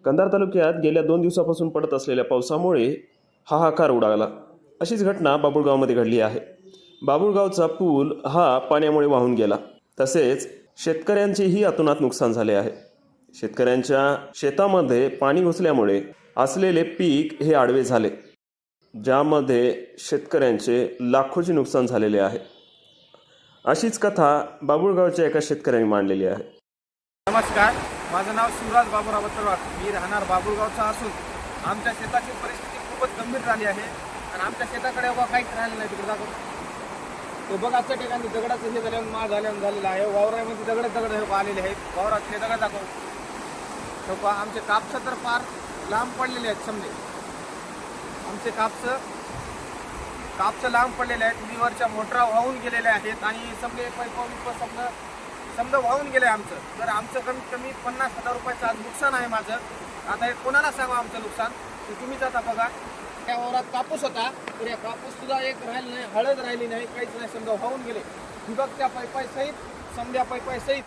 कंधार तालुक्यात गेल्या 2 दिवसापासून पडत असलेल्या पावसामुळे हाहाकार उडाला। अशीच घटना बाबुळगावमध्ये घडली आहे। बाबुळगावचा पूल हा पाण्यामुळे वाहून गेला। तसेच शेतकऱ्यांचेही अतोनात नुकसान झाले आहे। शेतकऱ्यांच्या शेतामध्ये पाणी घुसल्यामुळे असलेले पीक हे आडवे झाले, ज्यामध्ये शेतकऱ्यांचे लाखोचे नुकसान झालेले आहे। अशीच कथा बाबुळगावच्या एका शेतकऱ्याने मांडलेली आहे। नमस्कार, माझं नाव शिवराज बाबूराव बत्तरवाड। मी राहणार बाबुळगावचा असून आमच्या शेताची परिस्थिती खूपच गंभीर झाली आहे आणि आमच्या शेताकडे काहीच राहिलं नाही। तिकडे दाखव तो बघ, आजच्या ठिकाणी दगडाचं हे झालेलं आहे। वावरामध्ये दगड आलेले आहेत। वावरातले दगड दाखव। तो आमचे कापसं तर फार लांब पडलेले आहेत। समजे आमचे कापसं लांब पडलेले आहेत। विहिरीवरच्या मोटरा वाहून गेलेल्या आहेत आणि समजे समजा वाहून गेले आमचं। तर आमचं कमीत कमी 50,000 रुपयाचं आज नुकसान आहे माझं। आता हे कोणाला सांगा आमचं नुकसान? तर तुम्हीच आता बघा, त्या वावरात कापूस होता, तर या कापूस सुद्धा एक राहिलं नाही, हळद राहिली नाही, काहीच नाही, समजा वाहून गेले। ठिबकच्या पाईपाई सहित, समजा पाईपाई सहित